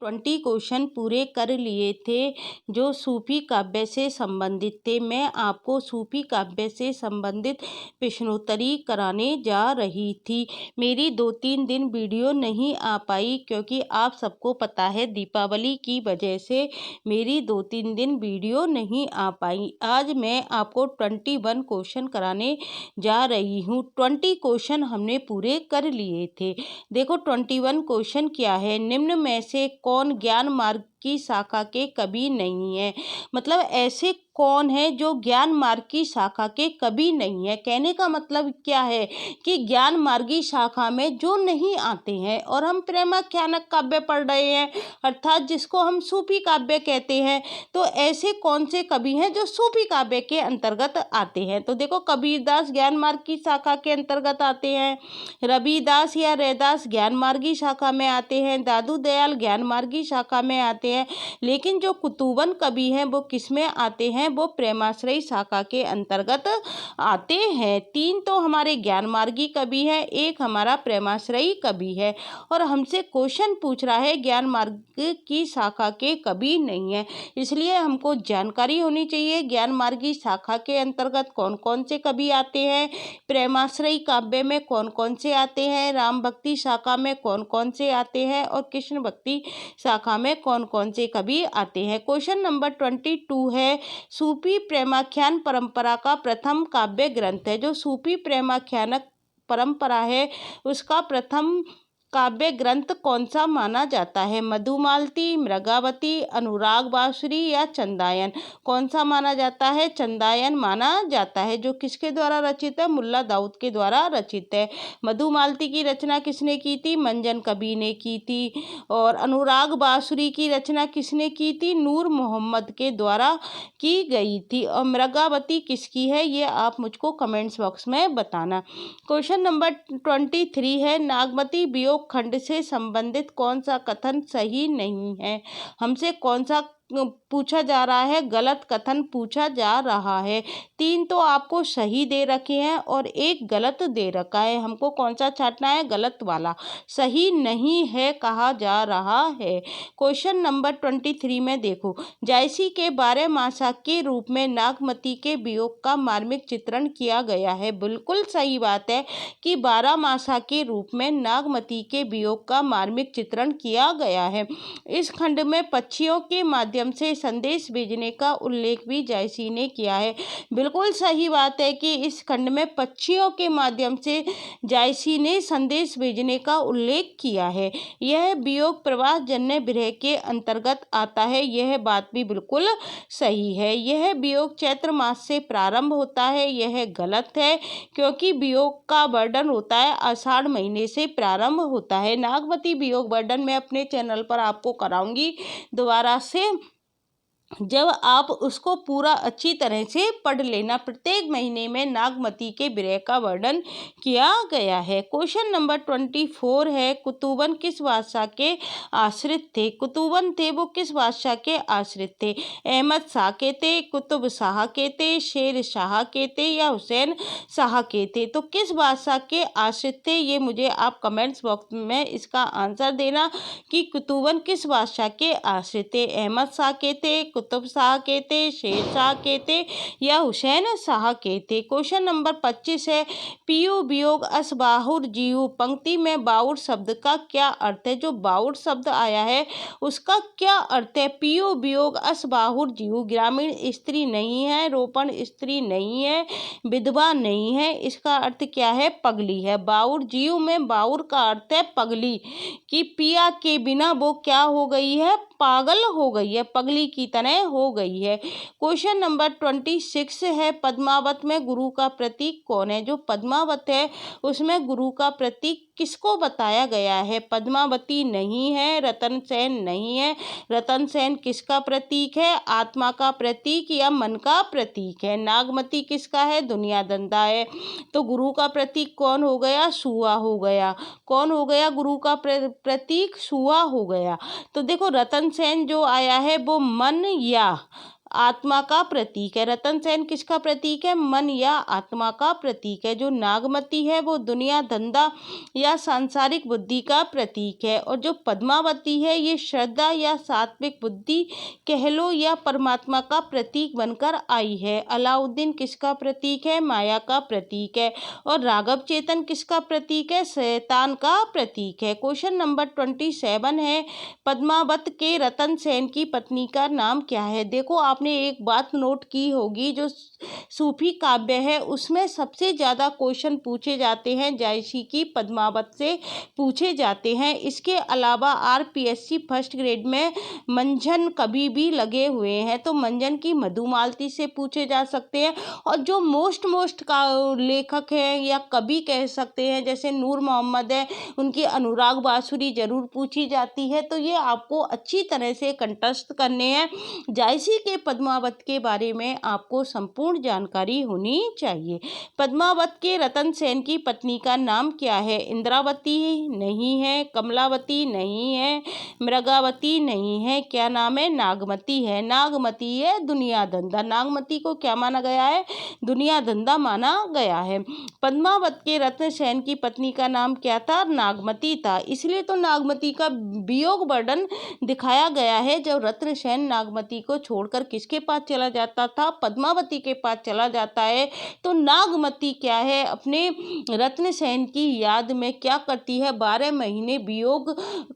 20 question पूरे कर लिए थे जो सूफी काव्य से संबंधित थे। मैं आपको सूफी काव्य से संबंधित प्रश्नोत्तरी कराने जा रही थी। मेरी 2-3 दिन वीडियो नहीं आ पाई क्योंकि आप सबको पता है दीपावली की वजह से मेरी 2-3 दिन वीडियो नहीं आ पाई। आज मैं आपको 21 क्वेश्चन कराने जा रही हूँ। 20 क्वेश्चन हमने पूरे कर लिए थे। देखो 21 क्वेश्चन क्या है। निम्न में से कौन ज्ञान मार्ग की शाखा के कवि नहीं है। मतलब ऐसे कौन है जो ज्ञान मार्ग की शाखा के कवि नहीं है। कहने का मतलब क्या है कि ज्ञान मार्गी शाखा में जो नहीं आते हैं और हम प्रेमाख्यानक काव्य पढ़ रहे हैं अर्थात जिसको हम सूफी काव्य कहते हैं, तो ऐसे कौन से कवि हैं जो सूफी काव्य के अंतर्गत आते हैं। तो देखो कबीरदास ज्ञान मार्ग की शाखा के अंतर्गत आते हैं, रविदास या रैदास ज्ञान मार्गी शाखा में आते हैं, दादू दयाल ज्ञान मार्गी शाखा में आते हैं। लेकिन जो कुतुबन कवि हैं वो किस में आते हैं, वो प्रेमाश्रयी शाखा के अंतर्गत आते हैं। 3 तो हमारे ज्ञान मार्गी कवि हैं, एक हमारा प्रेमाश्रयी कवि है और हमसे क्वेश्चन पूछ रहा है ज्ञान मार्ग की शाखा के कवि नहीं है। इसलिए हमको जानकारी होनी चाहिए ज्ञान मार्गी शाखा के अंतर्गत कौन कौन से कवि आते हैं, प्रेमाश्रयी काव्य में कौन कौन से आते हैं, राम भक्ति शाखा में कौन कौन से आते हैं और कृष्ण भक्ति शाखा में कौन कौन से कवि आते हैं। क्वेश्चन नंबर 22 है, सूफी प्रेमाख्यान परंपरा का प्रथम काव्य ग्रंथ है। जो सूफी प्रेमाख्यानक परंपरा है उसका प्रथम काव्य ग्रंथ कौन सा माना जाता है। मधुमालती, मृगावती, अनुराग बांसुरी या चंदायन। कौन सा माना जाता है, चंदायन माना जाता है। जो किसके द्वारा रचित है, मुल्ला दाऊद के द्वारा रचित है। मधुमालती की रचना किसने की थी, मंजन कवि ने की थी। और अनुराग बांसुरी की रचना किसने की थी, नूर मोहम्मद के द्वारा की गई थी। और मृगावती किसकी है ये आप मुझको कमेंट्स बॉक्स में बताना। क्वेश्चन नंबर 23 है, नागमती वियोग खंड से संबंधित कौन सा कथन सही नहीं है। हमसे कौन सा पूछा जा रहा है, गलत कथन पूछा जा रहा है। 3 तो आपको सही दे रखे हैं और एक गलत दे रखा है। हमको कौन सा छांटना है, गलत वाला, सही नहीं है कहा जा रहा है। क्वेश्चन नंबर 23 में देखो, जायसी के 12 मासा के रूप में नागमती के वियोग का मार्मिक चित्रण किया गया है। बिल्कुल सही बात है कि 12 मासा के रूप में नागमती के वियोग का मार्मिक चित्रण किया गया है। इस खंड में पक्षियों के माध्यम से संदेश भेजने का उल्लेख भी जायसी ने किया है। बिल्कुल सही बात है कि इस खंड में पक्षियों के माध्यम से जायसी ने संदेश भेजने का उल्लेख किया है। यह वियोग प्रवास जन्य विरह के अंतर्गत आता है, यह बात भी बिल्कुल सही है। यह वियोग चैत्र मास से प्रारंभ होता है, यह गलत है क्योंकि वियोग का वर्णन होता है आषाढ़ महीने से प्रारंभ होता है। नागमती वियोग वर्णन मैं अपने चैनल पर आपको कराऊंगी दोबारा से, जब आप उसको पूरा अच्छी तरह से पढ़ लेना। प्रत्येक महीने में नागमती के विरह का वर्णन किया गया है। क्वेश्चन नंबर 24 है, कुतुबन किस बादशाह के आश्रित थे। कुतुबन थे वो किस बादशाह के आश्रित थे, अहमद शाह के थे, कुतुब शाह के थे, शेर शाह के थे या हुसैन शाह के थे। तो किस बादशाह के आश्रित थे ये मुझे आप कमेंट्स बॉक्स में इसका आंसर देना कि कुतुबन किस बादशाह के आश्रित थे, अहमद शाह के थे, कुतुब शाह के थे, शेर शाह के थे या हुसैन शाह के थे। क्वेश्चन नंबर 25 है, पीयू वियोग अस बाहुर जीव। पंक्ति में बाउर शब्द का क्या अर्थ है। जो बाउर शब्द आया है उसका क्या अर्थ है। पीयू वियोग अस बाहुर जीव, ग्रामीण स्त्री नहीं है, रोपण स्त्री नहीं है, विधवा नहीं है, इसका अर्थ क्या है, पगली है। बाउर जीव में बाउर का अर्थ है पगली, कि पिया के बिना वो क्या हो गई है, पागल हो गई है, पगली की तरह हो गई है। क्वेश्चन नंबर 26 है, पद्मावत में गुरु का प्रतीक कौन है। जो पद्मावत है उसमें गुरु का प्रतीक किसको बताया गया है। पद्मावती नहीं है, रतन सेन नहीं है। रतन सेन किसका प्रतीक है, आत्मा का प्रतीक या मन का प्रतीक है। नागमती किसका है, दुनिया धंधा है। तो गुरु का प्रतीक कौन हो गया, सुआ हो गया। कौन हो गया, गुरु का प्रतीक सुआ हो गया। तो देखो रतन सेन जो आया है वो मन या आत्मा का प्रतीक है। रतन सेन किसका प्रतीक है? मन या आत्मा का प्रतीक है। जो नागमती है वो दुनिया, धंधा या सांसारिक बुद्धि का प्रतीक है। और जो पद्मावती है ये श्रद्धा या सात्विक बुद्धि कह लो या परमात्मा का प्रतीक बनकर आई है। अलाउद्दीन किसका प्रतीक है? माया का प्रतीक है। और राघव चेतन किसका प्रतीक है? शैतान का प्रतीक है। क्वेश्चन नंबर 27 है, पद्मावत के रतन सेन की पत्नी का नाम क्या है? देखो आपने एक बात नोट की होगी, जो सूफी काव्य है उसमें सबसे ज़्यादा क्वेश्चन पूछे जाते हैं जायसी की पद्मावत से पूछे जाते हैं। इसके अलावा आरपीएससी फर्स्ट ग्रेड में मंझन कवि भी लगे हुए हैं, तो मंझन की मधुमालती से पूछे जा सकते हैं। और जो मोस्ट का लेखक हैं या कवि कह सकते हैं, जैसे नूर मोहम्मद है, उनकी अनुराग बांसुरी जरूर पूछी जाती है। तो ये आपको अच्छी तरह से कंठस्थ करने हैं। जायसी के पद्मावत के बारे में आपको संपूर्ण जानकारी होनी चाहिए। पद्मावत के रतन सेन की पत्नी का नाम क्या है? इंद्रावती नहीं है, कमलावती नहीं है, मृगावती नहीं है, क्या नाम है? नागमती है। नागमती है दुनिया धंधा। नागमती को क्या माना गया है? दुनिया धंधा माना गया है। पद्मावत के रत्न सेन की पत्नी का नाम क्या था? नागमती था। इसलिए तो नागमती का वियोग वर्णन दिखाया गया है। जब रत्न सेन नागमती को छोड़कर किसके पास चला जाता था? पद्मावती के पास चला जाता है। तो नागमती क्या है? अपने रत्न सेन की याद में क्या करती है? 12 महीने वियोग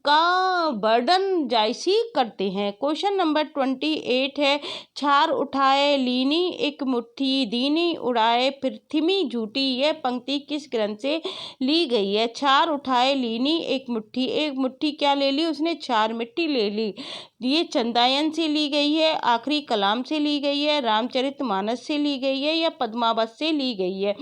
का वर्णन जायसी करते हैं। क्वेश्चन नंबर 28 है, छार उठाए लीनी एक मुट्ठी दीनी उड़ाए पृथ्वी झूठी। यह पंक्ति किस ग्रंथ से ली गई है? छार उठाए लीनी एक मुट्ठी क्या ले ली उसने? छार मिट्टी ले ली। ये चंदायन से ली गई है, आखिरी कलाम से ली गई है, रामचरितमानस से ली गई है या पद्मावत से ली गई है?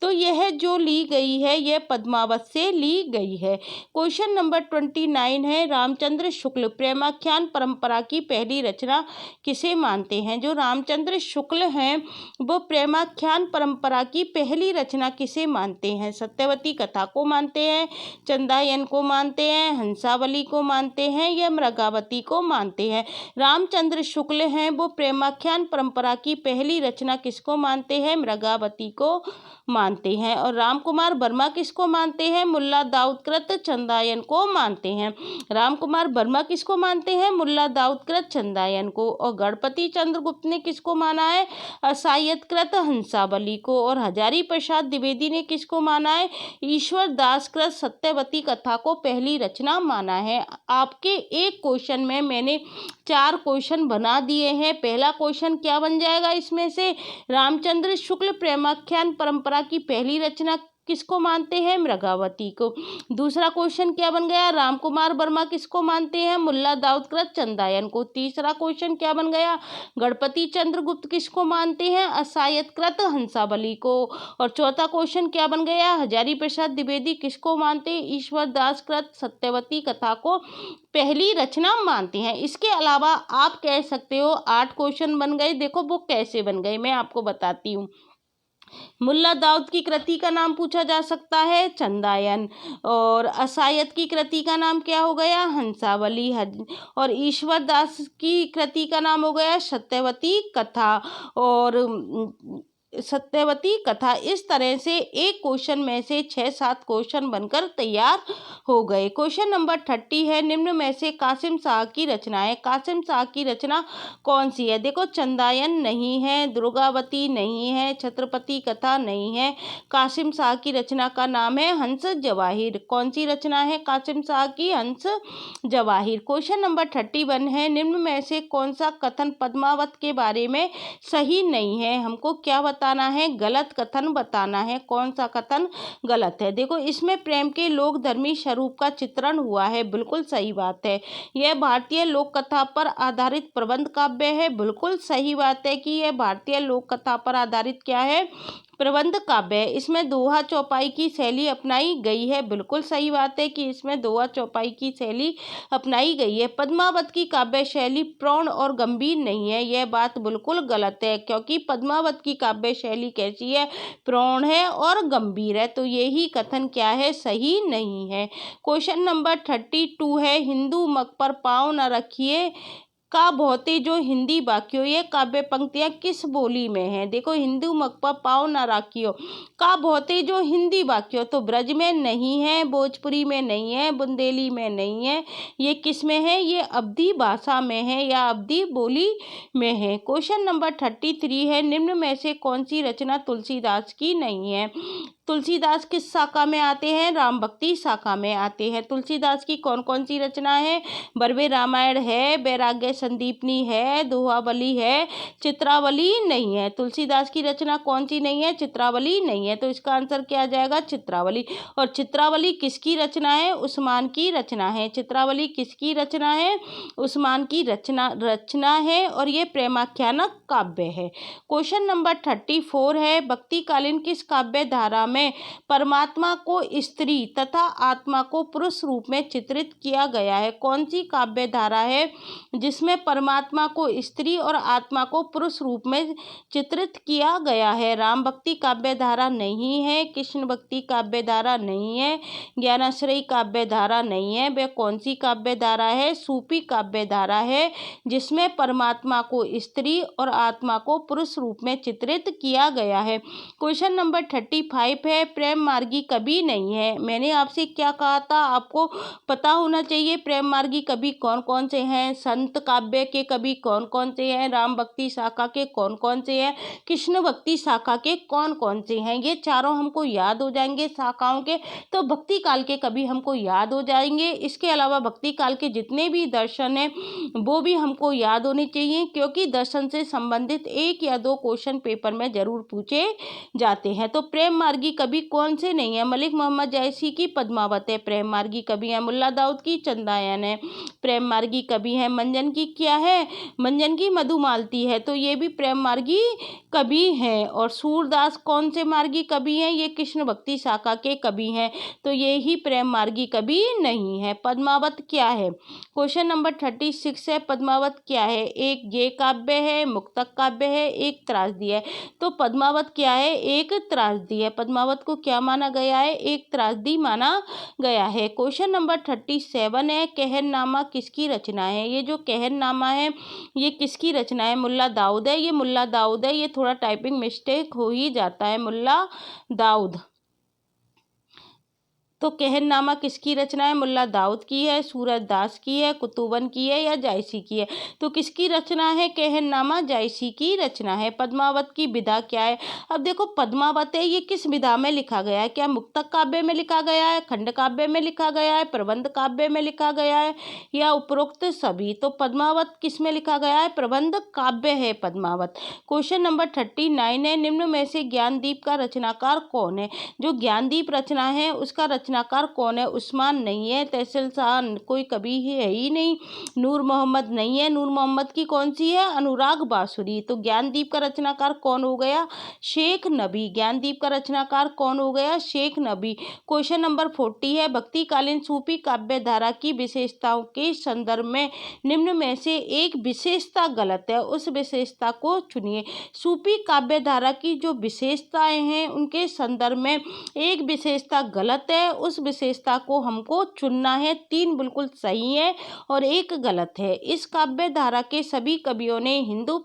तो यह जो ली गई है यह पद्मावत से ली गई है। क्वेश्चन नंबर 29 है, रामचंद्र शुक्ल प्रेमाख्यान परंपरा की पहली रचना किसे मानते हैं? जो रामचंद्र शुक्ल हैं वो प्रेमाख्यान परंपरा की पहली रचना किसे मानते हैं? सत्यवती कथा को मानते हैं, चंदायन को मानते हैं, हंसावली को मानते हैं या मृगावती को मानते हैं? रामचंद्र शुक्ल हैं वो प्रेमाख्यान परंपरा की पहली रचना किसको मानते हैं? मृगावती को मानते हैं। और राम कुमार वर्मा किसको मानते हैं? मुल्ला दाऊद कृत चंदायन को मानते हैं। राम कुमार वर्मा किसको मानते हैं? मुल्ला दाऊद कृत चंदायन को। और गणपति चंद्रगुप्त ने किसको माना है? असायत कृत हंसावली को। और हजारी प्रसाद द्विवेदी ने किसको माना है? ईश्वर दास कृत सत्यवती कथा को पहली रचना माना है। आपके एक क्वेश्चन में मैंने 4 क्वेश्चन बना दिए हैं। पहला क्वेश्चन क्या बन जाएगा इसमें से? रामचंद्र शुक्ल प्रेमाख्यान परंपरा की पहली रचना किसको मानते हैं? मृगावती को। दूसरा क्वेश्चन क्या बन गया? राम कुमार वर्मा किसको मानते हैं? मुल्ला दाऊद कृत चंदायन को। तीसरा क्वेश्चन क्या बन गया? गणपति चंद्रगुप्त किसको मानते हैं? असायत कृत हंसावली को। और चौथा क्वेश्चन क्या बन गया? हजारी प्रसाद द्विवेदी किसको मानते हैं? ईश्वर दास कृत सत्यवती कथा को पहली रचना मानते हैं। इसके अलावा आप कह सकते हो 8 क्वेश्चन बन गए। देखो वो कैसे बन गए मैं आपको बताती हूँ। मुल्ला दाऊद की कृति का नाम पूछा जा सकता है, चंदायन। और असायत की कृति का नाम क्या हो गया? हंसावली। और ईश्वर दास की कृति का नाम हो गया सत्यवती कथा। और सत्यवती कथा। इस तरह से एक क्वेश्चन में से 6-7 क्वेश्चन बनकर तैयार हो गए। क्वेश्चन नंबर 30 है, निम्न में से कासिम शाह की रचना है। कासिम शाह की रचना कौन सी है? देखो चंदायन नहीं है, दुर्गावती नहीं है, छत्रपति कथा नहीं है। कासिम शाह की रचना का नाम है हंस जवाहिर। कौन सी रचना है कासिम शाह की? हंस जवाहिर। क्वेश्चन नंबर 31 है, निम्न में से कौन सा कथन पद्मावत के बारे में सही नहीं है? हमको क्या बताना है? गलत कथन बताना है। कौन सा कथन गलत है? देखो इसमें प्रेम के लोकधर्मी स्वरूप का चित्रण हुआ है, बिल्कुल सही बात है। यह भारतीय लोक कथा पर आधारित प्रबंध काव्य है, बिल्कुल सही बात है कि यह भारतीय लोक कथा पर आधारित क्या है? प्रबंध काव्य है। इसमें दोहा चौपाई की शैली अपनाई गई है, बिल्कुल सही बात है कि इसमें दोहा चौपाई की शैली अपनाई गई है। पद्मावत की काव्य शैली प्रौढ़ और गंभीर नहीं है, यह बात बिल्कुल गलत है, क्योंकि पद्मावत की काव्य शैली कैसी है? प्रौढ़ है और गंभीर है। तो यही कथन क्या है? सही नहीं है। क्वेश्चन नंबर 32 है, हिंदू मग पर पाँव न रखिए का बहुते जो हिंदी वाक्यों ये काव्य पंक्तियाँ किस बोली में हैं। देखो, हिंदू मकपा पाओ ना राखियो का बहुते जो हिंदी वाक्यों, तो ब्रज में नहीं है, भोजपुरी में नहीं है, बुंदेली में नहीं है, ये किस में है, ये अवधी भाषा में है या अवधी बोली में है। क्वेश्चन नंबर 33 है, निम्न में से कौन सी रचना तुलसीदास की नहीं है। तुलसीदास किस शाखा में आते हैं, राम भक्ति शाखा में आते हैं। तुलसीदास की कौन कौन सी रचना है, बरवे रामायण है, वैराग्य संदीपनी है, दोहावली है, चित्रावली नहीं है। तुलसीदास की रचना कौन सी नहीं है, चित्रावली नहीं है, तो इसका आंसर क्या आ जाएगा, चित्रावली। और चित्रावली किसकी रचना है, उस्मान की रचना है। चित्रावली किसकी रचना है, उस्मान की रचना है और ये प्रेमाख्यानक काव्य है। क्वेश्चन नंबर 34 है, भक्तिकालीन किस काव्य धारा में परमात्मा को स्त्री तथा आत्मा को पुरुष रूप में चित्रित किया गया है। कौन सी काव्य धारा है जिसमें परमात्मा को स्त्री और आत्मा को पुरुष रूप में चित्रित किया गया है। राम भक्ति काव्य धारा नहीं है, कृष्ण भक्ति काव्य धारा नहीं है, ज्ञानाश्रयी काव्य धारा नहीं है। वह कौन सी काव्य धारा है, सूफी काव्य धारा है जिसमें परमात्मा को स्त्री और आत्मा को पुरुष रूप में चित्रित किया गया है। क्वेश्चन नंबर 35 है, प्रेम मार्गी कवि नहीं है। मैंने आपसे क्या कहा था, आपको पता होना चाहिए प्रेम मार्गी कवि कौन कौन से हैं, संत काव्य के कवि कौन कौन से हैं, राम भक्ति शाखा के कौन कौन से हैं, कृष्ण भक्ति शाखा के कौन कौन से हैं। ये चारों हमको याद हो जाएंगे शाखाओं के, तो भक्ति काल के कवि हमको याद हो जाएंगे। इसके अलावा भक्ति काल के जितने भी दर्शन हैं वो भी हमको याद होने चाहिए, क्योंकि दर्शन से संबंधित एक या दो क्वेश्चन पेपर में जरूर पूछे जाते हैं। तो प्रेम मार्गी कवि कौन से नहीं है, मलिक मोहम्मद जैसी की पद्मावत है, प्रेम मार्गी कवि है। मुल्ला दाऊद की चंदायन है, प्रेम मार्गी कवि है। मंजन की क्या है, मंजन की मधुमालती है, तो ये भी प्रेम मार्गी कवि हैं। और सूरदास कौन से मार्गी कवि हैं, ये कृष्ण भक्ति शाखा के कवि हैं, तो ये ही प्रेम मार्गी कवि नहीं है। पद्मावत क्या है, क्वेश्चन नंबर 36 है, पद्मावत क्या है, एक ये काव्य है, मुक्तक काव्य है, एक त्रासदी है। तो पद्मावत क्या है, एक त्रासदी है। पद्मावत को क्या माना गया है, एक त्रासदी माना गया है। क्वेश्चन नंबर 37 है, कहरनामा किसकी रचना है। ये जो कहरनामा है ये किसकी रचना है, मुल्ला दाऊद है। ये मुल्ला दाऊद है, ये थोड़ा टाइपिंग मिस्टेक हो ही जाता है, मुल्ला दाऊद। तो कहरनामा किसकी रचना है, मुल्ला दाऊद की है, सूरदास की है, कुतुबन की है या जायसी की है। तो किसकी रचना है, कहरनामा जायसी की रचना है। पद्मावत की विधा क्या है, अब देखो पद्मावत है ये किस विधा में लिखा गया है, क्या मुक्तक काव्य में लिखा गया है, खंड काव्य में लिखा गया है, प्रबंध काव्य में लिखा गया है या उपरोक्त सभी। तो पद्मावत किस में लिखा गया है, प्रबंध काव्य है पद्मावत। क्वेश्चन नंबर 39 है, निम्न में से ज्ञानदीप का रचनाकार कौन है। जो ज्ञानदीप रचना है उसका रचनाकार कौन है, उस्मान नहीं है, तहसील शाह कोई कवि है ही नहीं, नूर मोहम्मद नहीं है। नूर मोहम्मद की कौन सी है, अनुराग बांसुरी। तो ज्ञानदीप का रचनाकार कौन हो गया, शेख नबी। ज्ञानदीप का रचनाकार कौन हो गया, शेख नबी। क्वेश्चन नंबर 40 है, भक्तिकालीन सूफी काव्य धारा की विशेषताओं के संदर्भ में निम्न में से एक विशेषता गलत है, उस विशेषता को चुनिए। सूफी काव्य धारा की जो विशेषताएं हैं उनके संदर्भ में एक विशेषता गलत है, उस विशेषता को हमको चुनना है। 3 बिल्कुल सही है और एक गलत है। इस काव्य धारा के सभी कवियों ने हिंदू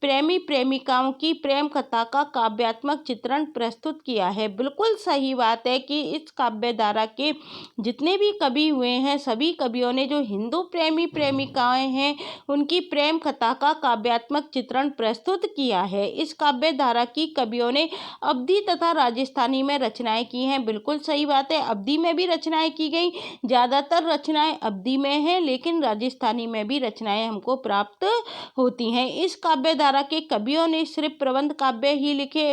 प्रेमी प्रेमिकाओं की प्रेम कथा का काव्यात्मक चित्रण प्रस्तुत किया है। बिल्कुल सही बात है कि इस काव्य धारा के जितने भी कवि हुए हैं सभी कवियों ने जो हिंदू प्रेमी प्रेमिकाएं हैं उनकी प्रेम कथा का काव्यात्मक चित्रण प्रस्तुत किया है। इस काव्य धारा की कवियों ने अवधी तथा राजस्थानी में रचनाएं की हैं। बिल्कुल सही बात है, अवधी में भी रचनाएं की गई, ज़्यादातर रचनाएं अवधी में हैं लेकिन राजस्थानी में भी रचनाएं हमको प्राप्त होती हैं। इस काव्य धारा के कवियों ने सिर्फ प्रबंध काव्य ही लिखे,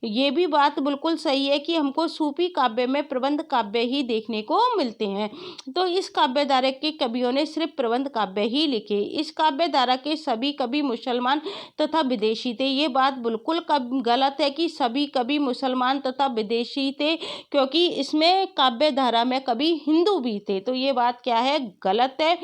ये भी बात बिल्कुल सही है कि हमको सूफी काव्य में प्रबंध काव्य ही देखने को मिलते हैं। तो इस काव्य धारा के कवियों ने सिर्फ प्रबंध काव्य ही लिखे। इस काव्य धारा के सभी कवि मुसलमान तथा विदेशी थे। ये बात बिल्कुल गलत है कि सभी कवि मुसलमान तथा विदेशी थे, क्योंकि इसमें काव्य धारा में कवि हिंदू भी थे। तो ये बात क्या है, गलत है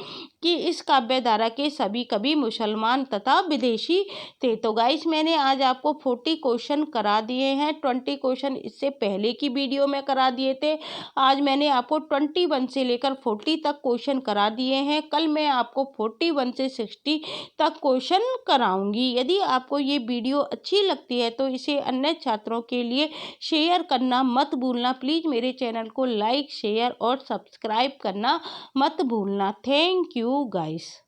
कि इस काव्य धारा के सभी कवि मुसलमान तथा विदेशी थे। तो गाइस मैंने आज आपको 40 क्वेश्चन करा दिए हैं। 20 क्वेश्चन इससे पहले की वीडियो में करा दिए थे। आज मैंने आपको 21 से लेकर 40 तक क्वेश्चन करा दिए हैं। कल मैं आपको 41 से 60 तक क्वेश्चन कराऊंगी। यदि आपको ये वीडियो अच्छी लगती है तो इसे अन्य छात्रों के लिए शेयर करना मत भूलना। प्लीज़ मेरे चैनल को लाइक, शेयर और सब्सक्राइब करना मत भूलना। Thank you guys.